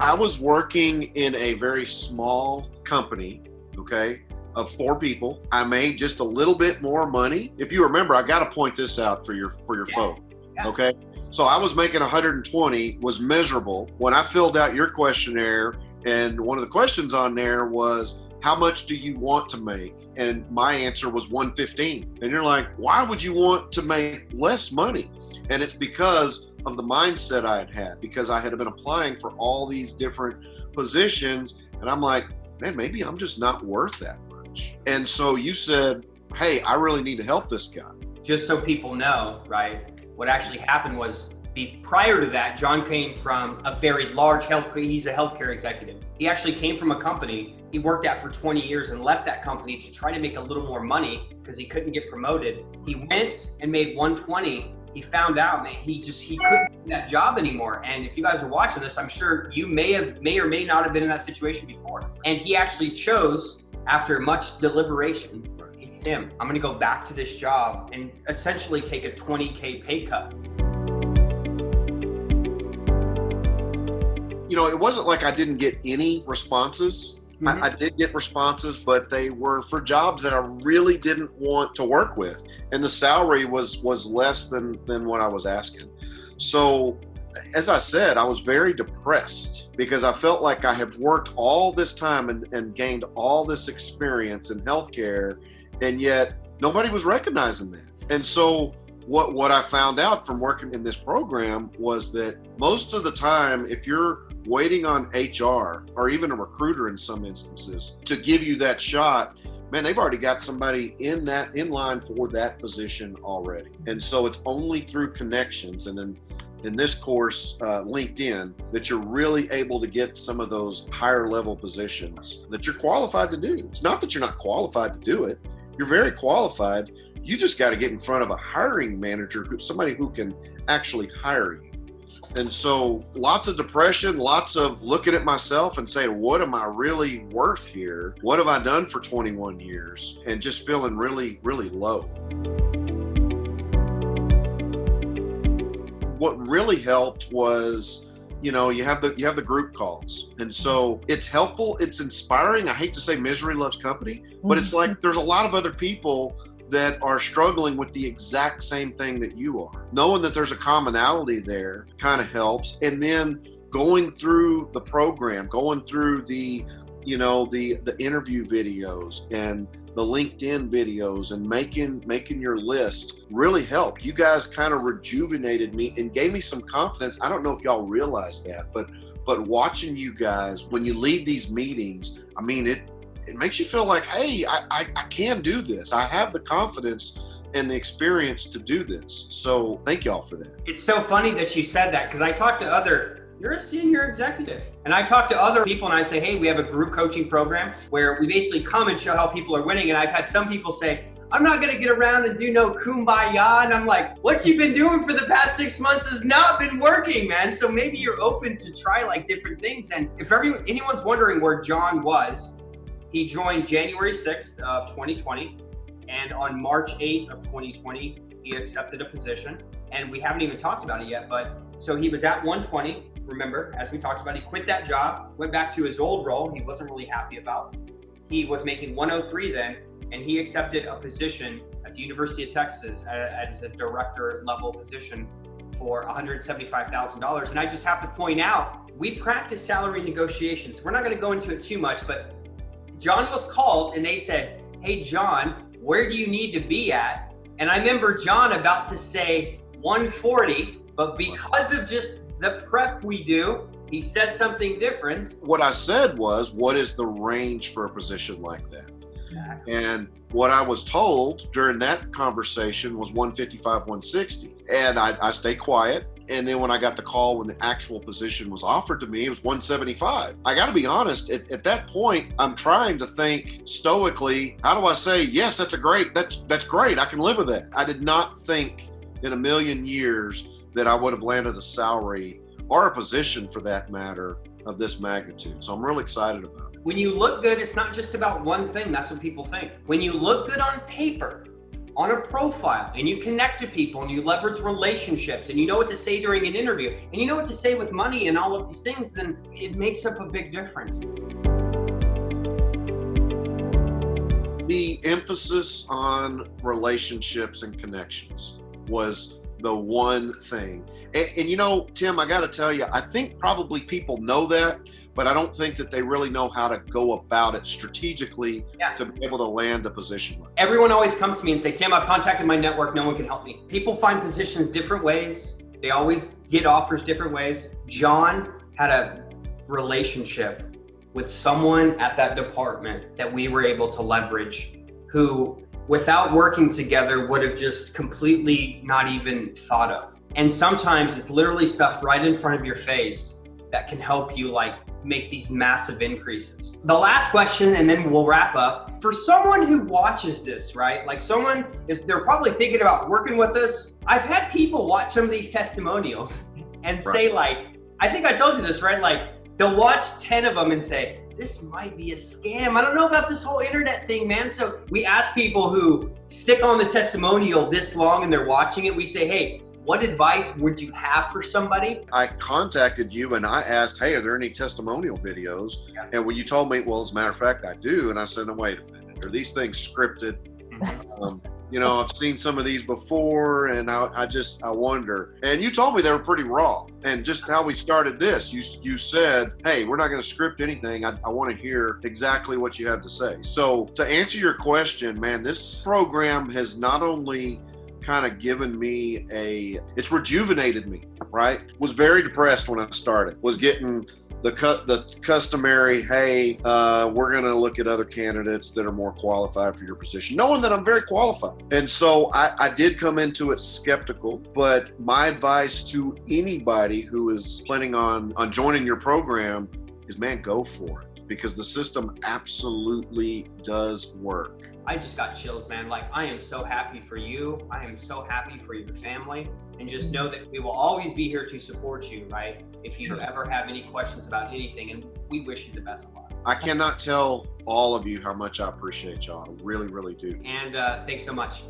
I was working in a very small company, okay, of 4 people. I made just a little bit more money. If you remember, I got to point this out for your phone. Yeah. Okay. So I was making 120, was miserable. When I filled out your questionnaire, and one of the questions on there was, how much do you want to make? And my answer was 115. And you're like, why would you want to make less money? And it's because of the mindset I had, because I had been applying for all these different positions. And I'm like, man, maybe I'm just not worth that much. And so you said, hey, I really need to help this guy. Just so people know, right? What actually happened was, prior to that, John came from a very large he's a healthcare executive. He actually came from a company he worked at for 20 years and left that company to try to make a little more money because he couldn't get promoted. He went and made 120. He found out, man, he couldn't do that job anymore. And if you guys are watching this, I'm sure you may or may not have been in that situation before. And he actually chose, after much deliberation, it's him. I'm going to go back to this job and essentially take a 20K pay cut. You know, it wasn't like I didn't get any responses. I did get responses, but they were for jobs that I really didn't want to work with. And the salary was less than what I was asking. So, as I said, I was very depressed because I felt like I had worked all this time and gained all this experience in healthcare, and yet nobody was recognizing that. And so what I found out from working in this program was that most of the time, if you're waiting on HR or even a recruiter in some instances to give you that shot, man, they've already got somebody in line for that position already. And so it's only through connections and in this course, LinkedIn, that you're really able to get some of those higher level positions that you're qualified to do. It's not that you're not qualified to do it. You're very qualified. You just got to get in front of a hiring manager, somebody who can actually hire you. And so lots of depression, lots of looking at myself and saying, what am I really worth here? What have I done for 21 years? And just feeling really, really low. What really helped was, you know, you have the group calls. And so it's helpful. It's inspiring. I hate to say misery loves company, but it's like there's a lot of other people that are struggling with the exact same thing that you are. Knowing that there's a commonality there kind of helps. And then going through the program, going through the interview videos and the LinkedIn videos and making your list really helped. You guys kind of rejuvenated me and gave me some confidence. I don't know if y'all realize that, but watching you guys, when you lead these meetings, I mean, it makes you feel like, hey, I can do this. I have the confidence and the experience to do this. So thank y'all for that. It's so funny that you said that, because I talked to you're a senior executive. And I talk to other people and I say, hey, we have a group coaching program where we basically come and show how people are winning. And I've had some people say, I'm not going to get around and do no kumbaya. And I'm like, what you've been doing for the past 6 months has not been working, man. So maybe you're open to try like different things. And if anyone's wondering where John was, he joined January 6th of 2020. And on March 8th of 2020, he accepted a position. And we haven't even talked about it yet, but so he was at 120. Remember, as we talked about, he quit that job, went back to his old role he wasn't really happy about. He was making 103 then, and he accepted a position at the University of Texas as a director level position for $175,000. And I just have to point out, we practice salary negotiations. We're not going to go into it too much, but John was called and they said, hey, John, where do you need to be at? And I remember John about to say 140, but because of just the prep we do, he said something different. What I said was, what is the range for a position like that? Exactly. And what I was told during that conversation was 155, 160. And I stayed quiet. And then when I got the call, when the actual position was offered to me, it was 175. I got to be honest, at that point, I'm trying to think stoically, how do I say, yes, that's great. I can live with that. I did not think in a million years that I would have landed a salary or a position for that matter of this magnitude. So I'm really excited about it. When you look good, it's not just about one thing. That's what people think. When you look good on paper, on a profile and you connect to people and you leverage relationships and you know what to say during an interview and you know what to say with money and all of these things, then it makes up a big difference. The emphasis on relationships and connections was the one thing. And you know, Tim, I got to tell you, I think probably people know that, but I don't think that they really know how to go about it strategically to be able to land a position. Everyone always comes to me and say, Tim, I've contacted my network. No one can help me. People find positions different ways. They always get offers different ways. John had a relationship with someone at that department that we were able to leverage, who without working together would have just completely not even thought of. And sometimes it's literally stuff right in front of your face that can help you like make these massive increases. The last question, and then we'll wrap up. For someone who watches this, right? Like they're probably thinking about working with us. I've had people watch some of these testimonials and say like, I think I told you this, right? Like they'll watch 10 of them and say, this might be a scam. I don't know about this whole internet thing, man. So we ask people who stick on the testimonial this long and they're watching it, we say, hey, what advice would you have for somebody? I contacted you and I asked, hey, are there any testimonial videos? Yeah. And when you told me, well, as a matter of fact, I do. And I said, no, wait a minute. Are these things scripted? You know, I've seen some of these before and I wonder. And you told me they were pretty raw. And just how we started this, you said, hey, we're not going to script anything. I want to hear exactly what you have to say. So to answer your question, man, this program has not only kind of given me it's rejuvenated me, right? Was very depressed when I started, was getting the customary, hey, we're going to look at other candidates that are more qualified for your position, knowing that I'm very qualified. And so I did come into it skeptical, but my advice to anybody who is planning on joining your program is, man, go for it. Because the system absolutely does work. I just got chills, man. Like, I am so happy for you. I am so happy for your family. And just know that we will always be here to support you, right? If you ever have any questions about anything, and we wish you the best of luck. I cannot tell all of you how much I appreciate y'all. I really, really do. And thanks so much.